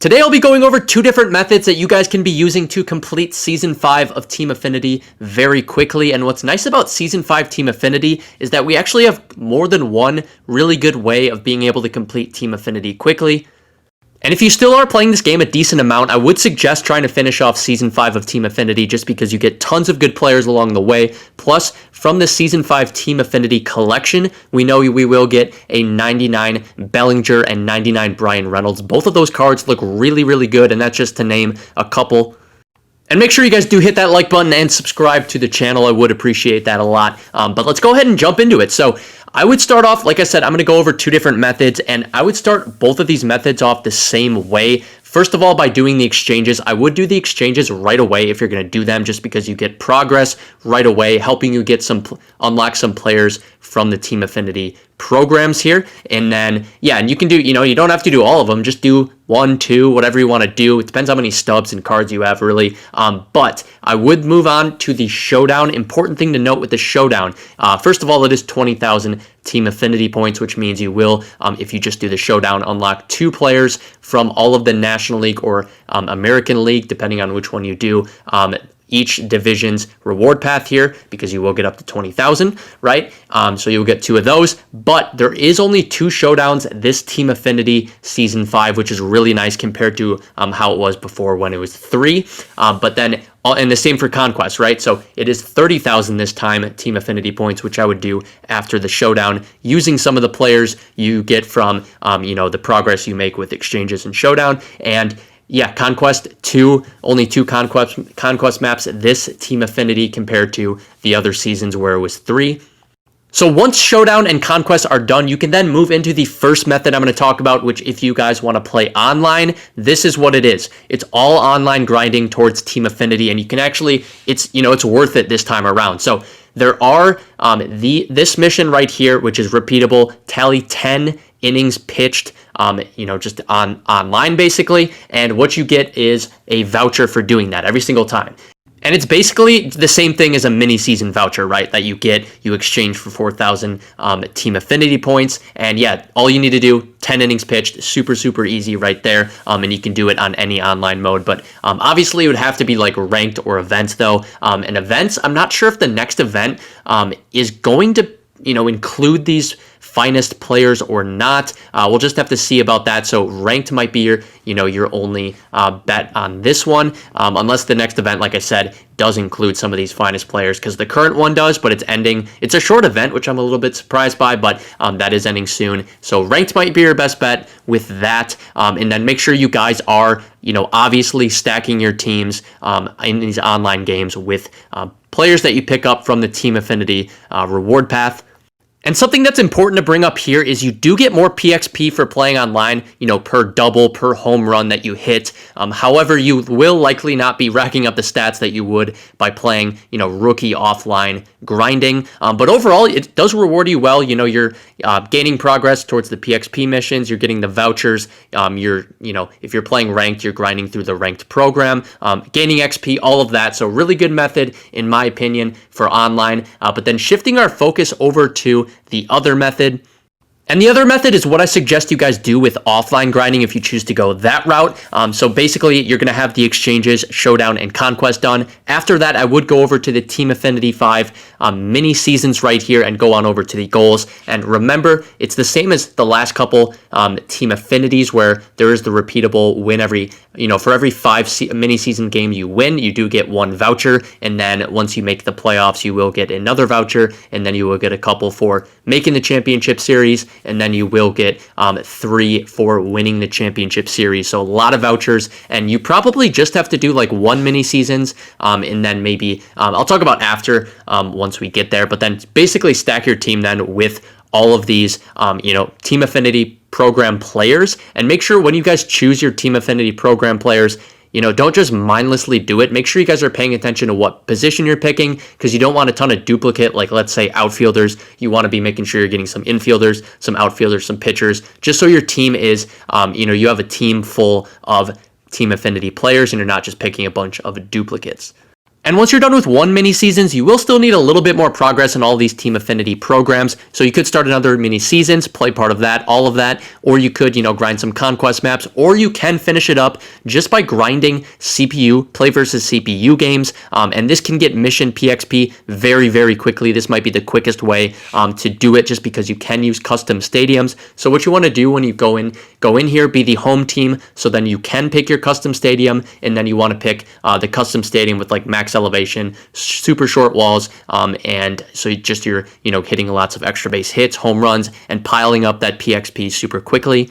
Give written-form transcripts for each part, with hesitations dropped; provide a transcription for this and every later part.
Today I'll be going over two different methods that you guys can be using to complete Season 5 of Team Affinity very quickly. And what's nice about Season 5 Team Affinity is that we actually have more than one really good way of being able to complete Team Affinity quickly. And if you still are playing this game a decent amount, I would suggest trying to finish off Season 5 of Team Affinity just because you get tons of good players along the way. Plus, from the Season 5 Team Affinity collection, we know we will get a 99 Bellinger and 99 Brian Reynolds. Both of those cards look really, really good, and that's just to name a couple. And make sure you guys do hit that like button and subscribe to the channel. I would appreciate that a lot. But let's go ahead and jump into it. So I would start off, like I said, I'm going to go over two different methods, and I would start both of these methods off the same way. First of all, by doing the exchanges. I would do the exchanges right away if you're going to do them, just because you get progress right away, helping you get unlock some players from the Team Affinity programs here. And then, yeah, and you can do, you don't have to do all of them. Just do 1, 2, whatever you want to do. It depends how many stubs and cards you have, really. But I would move on to the Showdown. Important thing to note with the Showdown. First of all, it is 20,000 Team Affinity points, which means you will, if you just do the Showdown, unlock 2 players from all of the National League or American League, depending on which one you do. Each division's reward path here, because you will get up to 20,000, right? So you'll get 2 of those, but there is only 2 showdowns this Team Affinity Season 5, which is really nice compared to how it was before when it was 3. But then, and the same for Conquest, right? So it is 30,000 this time, Team Affinity points, which I would do after the Showdown, using some of the players you get from, the progress you make with exchanges and Showdown. And yeah, Conquest 2, only 2 Conquest maps this Team Affinity compared to the other seasons where it was 3. So once Showdown and Conquest are done, you can then move into the first method I'm going to talk about, which if you guys want to play online, this is what it is. It's all online grinding towards Team Affinity, and you can actually, it's worth it this time around. So there are this mission right here, which is repeatable, tally 10 innings pitched, just online basically, and what you get is a voucher for doing that every single time. And it's basically the same thing as a mini season voucher, right? That you exchange for 4,000 Team Affinity points. And yeah, all you need to do, 10 innings pitched, super, super easy right there. And you can do it on any online mode. But obviously it would have to be like ranked or events though. And events, I'm not sure if the next event is going to include these finest players or not. We'll just have to see about that. So ranked might be your only bet on this one, unless the next event, like I said, does include some of these finest players, because the current one does, but it's ending. It's a short event, which I'm a little bit surprised by, but that is ending soon. So ranked might be your best bet with that. And then make sure you guys are, obviously stacking your teams in these online games with players that you pick up from the Team Affinity reward path. And something that's important to bring up here is you do get more PXP for playing online, per double, per home run that you hit. However, you will likely not be racking up the stats that you would by playing, rookie offline grinding. But overall, it does reward you well. You're gaining progress towards the PXP missions. You're getting the vouchers. If you're playing ranked, you're grinding through the ranked program, gaining XP, all of that. So really good method, in my opinion, for online. But then shifting our focus over to the other method. And the other method is what I suggest you guys do with offline grinding if you choose to go that route. So basically, you're going to have the exchanges, Showdown, and Conquest done. After that, I would go over to the Team Affinity 5 mini seasons right here and go on over to the goals. And remember, it's the same as the last couple Team Affinities, where there is the repeatable win for every 5 mini season game you win, you do get 1 voucher. And then once you make the playoffs, you will get another voucher. And then you will get a couple for making the championship series. And then you will get 3 for winning the championship series. So a lot of vouchers, and you probably just have to do like 1 mini seasons, and then maybe I'll talk about after once we get there. But then basically stack your team then with all of these Team Affinity program players, and make sure when you guys choose your Team Affinity program players, don't just mindlessly do it. Make sure you guys are paying attention to what position you're picking, because you don't want a ton of duplicate, like let's say outfielders. You want to be making sure you're getting some infielders, some outfielders, some pitchers, just so your team is, you have a team full of Team Affinity players and you're not just picking a bunch of duplicates. And once you're done with one mini seasons, you will still need a little bit more progress in all these Team Affinity programs. So you could start another mini seasons, play part of that, all of that, or you could, grind some conquest maps, or you can finish it up just by grinding CPU, play versus CPU games. And this can get mission PXP very, very quickly. This might be the quickest way to do it just because you can use custom stadiums. So what you want to do when you go in here, be the home team. So then you can pick your custom stadium, and then you want to pick the custom stadium with like max elevation, super short walls, and so you're hitting lots of extra base hits, home runs, and piling up that PXP super quickly.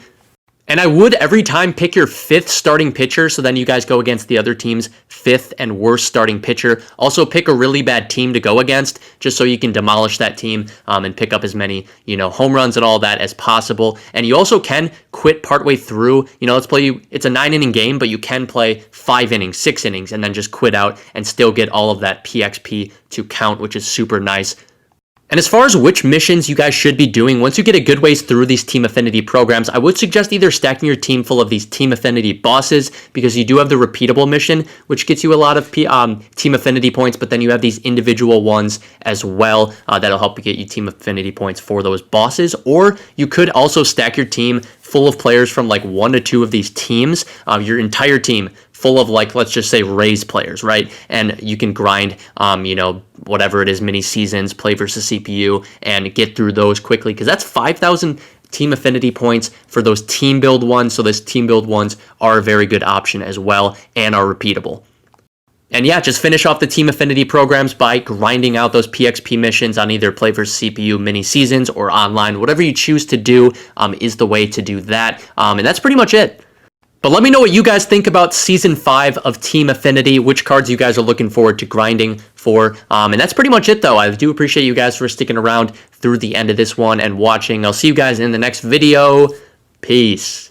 And I would every time pick your 5th starting pitcher, so then you guys go against the other team's 5th and worst starting pitcher. Also pick a really bad team to go against, just so you can demolish that team and pick up as many, home runs and all that as possible. And you also can quit partway through. Let's play it's a 9-inning game, but you can play 5 innings, 6 innings, and then just quit out and still get all of that PXP to count, which is super nice. And as far as which missions you guys should be doing, once you get a good ways through these Team Affinity programs, I would suggest either stacking your team full of these Team Affinity bosses, because you do have the repeatable mission, which gets you a lot of Team Affinity points, but then you have these individual ones as well that'll help get you Team Affinity points for those bosses. Or you could also stack your team full of players from like 1 to 2 of these teams, your entire team full of like, let's just say Rays players, right? And you can grind, whatever it is, mini seasons, play versus CPU, and get through those quickly, because that's 5,000 Team Affinity points for those team build ones. So those team build ones are a very good option as well and are repeatable. And yeah, just finish off the Team Affinity programs by grinding out those PXP missions on either play versus CPU mini seasons or online. Whatever you choose to do is the way to do that. And that's pretty much it. But let me know what you guys think about Season 5 of Team Affinity, which cards you guys are looking forward to grinding for. And that's pretty much it, though. I do appreciate you guys for sticking around through the end of this one and watching. I'll see you guys in the next video. Peace.